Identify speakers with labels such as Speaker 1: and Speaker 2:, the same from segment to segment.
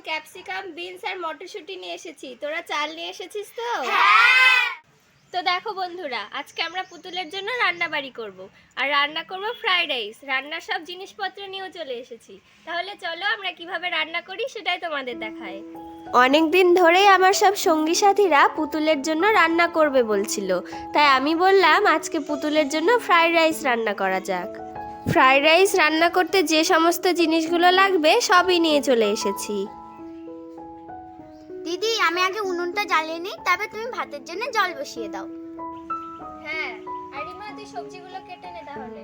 Speaker 1: Capsicum, beans আর মটরশুঁটি নিয়ে এসেছি। তোরা চাল নিয়ে এসেছিস তো? তো দেখো বন্ধুরা, আজকে আমরা পুতুলের জন্য রান্না বাড়ি করব আর রান্না করব ফ্রাইড রাইস। রান্নার সব জিনিসপত্র নিয়েও চলে এসেছি। তাহলে চলো আমরা কিভাবে রান্না করি সেটাই তোমাদের দেখাই। অনেক দিন ধরেই আমার সব সঙ্গী সাথীরা পুতুলের জন্য রান্না করবে বলছিল, তাই আমি বললাম আজকে পুতুলের জন্য ফ্রাইড রাইস রান্না করা যাক। ফ্রাইড রাইস রান্না করতে যে সমস্ত জিনিসগুলো লাগবে সবই নিয়ে চলে এসেছি।
Speaker 2: দিদি, আমি আগে উনুনটা জ্বালিয়ে নিই, তবে তুমি ভাতের জন্য জল বসিয়ে দাও।
Speaker 1: হ্যাঁ, আরিমা তুই সবজিগুলো কেটে নে তাহলে।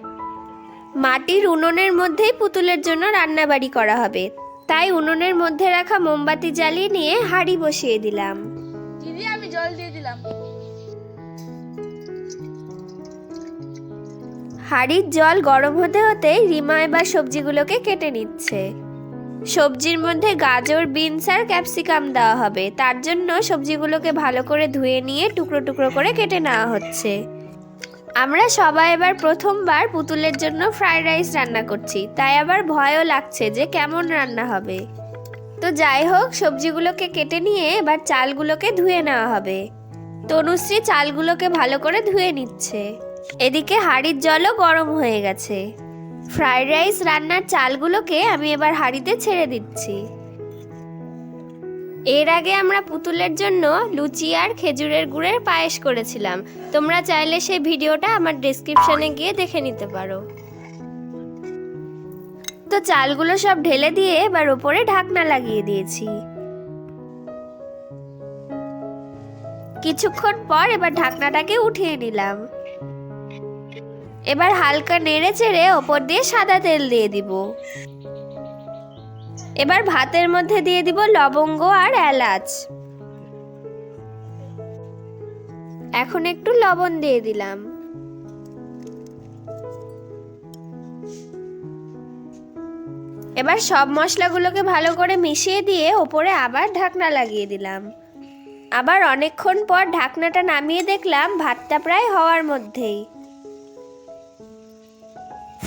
Speaker 1: মাটির উনুনের মধ্যেই পুতুলের জন্য রান্না বাড়ি করা হবে, তাই উনুনের মধ্যে রাখা মোমবাতি জ্বালিয়ে নিয়ে হাঁড়ি বসিয়ে দিলাম।
Speaker 2: দিদি, আমি জল দিয়ে দিলাম।
Speaker 1: হাঁড়ির জল গরম হতে হতে রিমা এবার সবজিগুলোকে কেটে নিচ্ছে। সবজির মধ্যে গাজর, বিনস আর ক্যাপসিকাম দেওয়া হবে, তার জন্য সবজিগুলোকে ভালো করে ধুয়ে নিয়ে টুকরো টুকরো করে কেটে নেওয়া হচ্ছে। আমরা সবাই এবার প্রথমবার পুতুলের জন্য ফ্রাইড রাইস রান্না করছি, তাই আবার ভয়ও লাগছে যে কেমন রান্না হবে। তো যাই হোক, সবজিগুলোকে কেটে নিয়ে এবার চালগুলোকে ধুয়ে নেওয়া হবে। তনুশ্রী চালগুলোকে ভালো করে ধুয়ে নিচ্ছে। এদিকে হাঁড়ির জলও গরম হয়ে গেছে। ফ্রাইড রাইস রান্নার চালগুলোকে আমি এবার হাঁড়িতে ছেড়ে দিচ্ছি। এর আগে আমরা পুতুলের জন্য লুচি আর খেজুরের গুড়ের পায়েস করেছিলাম। তোমরা চাইলে সেই ভিডিওটা আমার ডেসক্রিপশনে গিয়ে দেখে নিতে পারো। তো চালগুলো সব ঢেলে দিয়ে এবার উপরে ঢাকনা লাগিয়ে দিয়েছি। কিছুক্ষণ পর এবার ঢাকনাটাকে উঠিয়ে নিলাম। এবার হালকা নেড়ে চেড়ে ওপর দিয়ে সাদা তেল দিয়ে দিব। এবার ভাতের মধ্যে দিয়ে দিব লবঙ্গ আর এলাচ। এখন একটু লবণ দিয়ে দিলাম। এবার সব মশলাগুলোকে ভালো করে মিশিয়ে দিয়ে ওপরে আবার ঢাকনা লাগিয়ে দিলাম। আবার অনেকক্ষণ পর ঢাকনাটা নামিয়ে দেখলাম ভাতটা প্রায় হওয়ার মধ্যেই।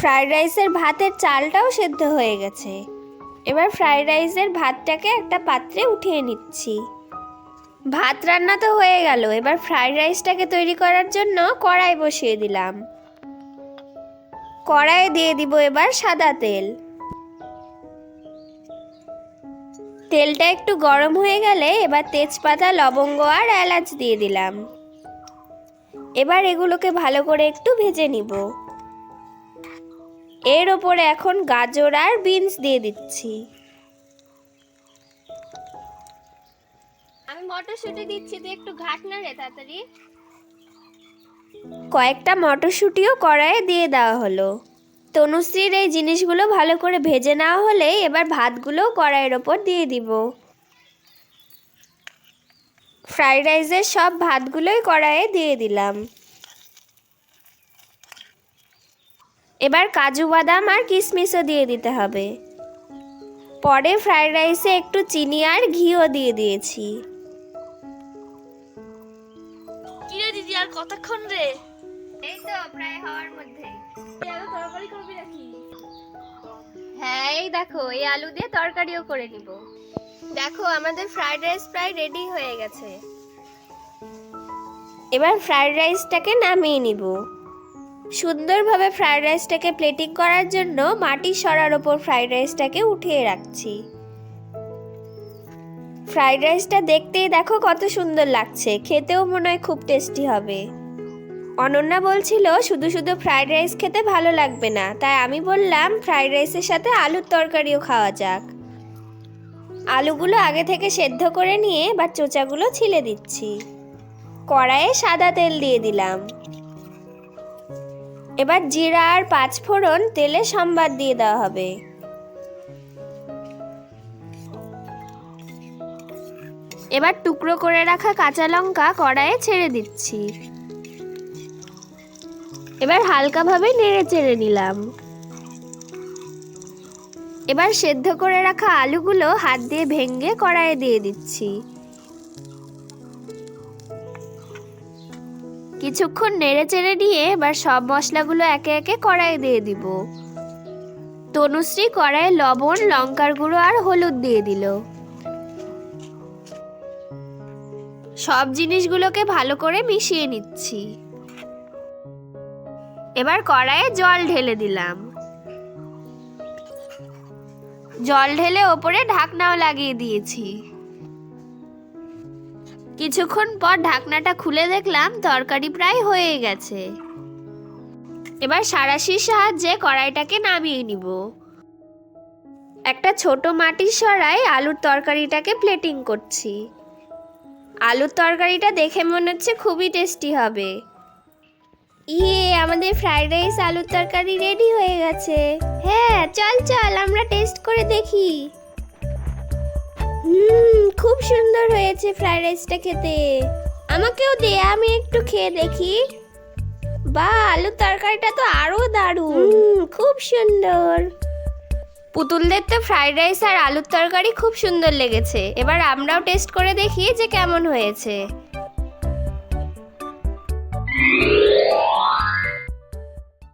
Speaker 1: ফ্রাইড রাইসের ভাতের চালটাও সেদ্ধ হয়ে গেছে। এবার ফ্রাইড রাইসের ভাতটাকে একটা পাত্রে উঠিয়ে নিচ্ছি। ভাত রান্না তো হয়ে গেল, এবার ফ্রাইড রাইসটাকে তৈরি করার জন্য কড়াই বসিয়ে দিলাম। কড়াইয়ে দিয়ে দিব এবার সাদা তেল। তেলটা একটু গরম হয়ে গেলে এবার তেজপাতা, লবঙ্গ আর এলাচ দিয়ে দিলাম। এবার এগুলোকে ভালো করে একটু ভেজে নিব। এর ওপরে এখন গাজর আর বিনস দিয়ে দিচ্ছি। আমি মটরশুঁটি দিচ্ছি, তুই একটু ঘাট না রে তাড়াতাড়ি। কয়েকটা মটরশুঁটিও কড়াইয়ে দিয়ে দেওয়া হলো। তনুশ্রীর এই জিনিসগুলো ভালো করে ভেজে নেওয়া হলে এবার ভাতগুলো কড়াইয়ের ওপর দিয়ে দিব। ফ্রাইড রাইসের সব ভাতগুলোই কড়াইয়ে দিয়ে দিলাম। এবার কাজু বাদাম আর কিশমিশও দিয়ে দিতে হবে। পরে ফ্রাইড রাইসে একটু চিনি আর ঘিও দিয়ে দিয়েছি।
Speaker 2: কিরে দিদি, আর কতক্ষণ রে?
Speaker 1: এই তো প্রায় হওয়ার মধ্যে।
Speaker 2: তরকারি করবি নাকি?
Speaker 1: হ্যাঁ, এই দেখো, এই আলু দিয়ে তরকারিও করে নিব। দেখো, আমাদের ফ্রাইড রাইস প্রায় রেডি হয়ে গেছে। এবার ফ্রাইড রাইসটাকে নামিয়ে নিব। সুন্দরভাবে ফ্রাইড রাইসটাকে প্লেটিং করার জন্য মাটির সরার ওপর ফ্রাইড রাইসটাকে উঠিয়ে রাখছি। ফ্রাইড রাইসটা দেখতেই দেখো কত সুন্দর লাগছে, খেতেও মনে হয় খুব টেস্টি হবে। অনন্যা বলছিল শুধু শুধু ফ্রাইড রাইস খেতে ভালো লাগবে না, তাই আমি বললাম ফ্রাইড রাইসের সাথে আলুর তরকারিও খাওয়া যাক। আলুগুলো আগে থেকে সেদ্ধ করে নিয়ে এবার চোচাগুলো ছিলে দিচ্ছি। কড়াইয়ে সাদা তেল দিয়ে দিলাম। এবার জিরা আর পাঁচফোড়ন তেলে সম্বাদ দিয়ে দেওয়া হবে। এবার টুকরো করে রাখা কাঁচা লঙ্কা কড়াইয়ে ছেড়ে দিচ্ছি। এবার হালকাভাবে নেড়ে চেড়ে নিলাম। এবার সেদ্ধ করে রাখা আলুগুলো হাত দিয়ে ভেঙে কড়াইয়ে দিয়ে দিচ্ছি। কিছুক্ষণ নেড়ে চেড়ে নিয়ে এবার সব মশলাগুলো একে একে কড়াইয়ে দিয়ে দিব। তনুশ্রী কড়াইয়ে লবণ, লঙ্কার গুঁড়ো আর হলুদ দিয়ে দিল। সব জিনিসগুলোকে ভালো করে মিশিয়ে নিচ্ছি। এবার কড়াইয়ে জল ঢেলে দিলাম। জল ঢেলে ওপরে ঢাকনাও লাগিয়ে দিয়েছি। কিছুক্ষণ পর ঢাকনাটা খুলে দেখলাম তরকারি প্রায় হয়ে গেছে। এবার সাঁড়াশির সাহায্যে কড়াইটাকে নামিয়ে নিব। একটা ছোট মাটির সরায় আলুর তরকারিটাকে প্লেটিং করছি। আলুর তরকারিটা দেখে মনে হচ্ছে খুবই টেস্টি হবে। আমাদের ফ্রাইড রাইস আলুর তরকারি রেডি হয়ে গেছে। হ্যাঁ, চল চল আমরা টেস্ট করে দেখি। খুব সুন্দর হয়েছে ফ্রাইড রাইসটা খেতে। আমাকেও দে, আমি একটু খেয়ে দেখি। বাহ, আলুর তরকারিটা তো আরো দারুণ। খুব সুন্দর। পুতুলদের তো ফ্রাইড রাইস আর আলুর তরকারি খুব সুন্দর লেগেছে। এবার আমরাও টেস্ট করে দেখি যে কেমন হয়েছে।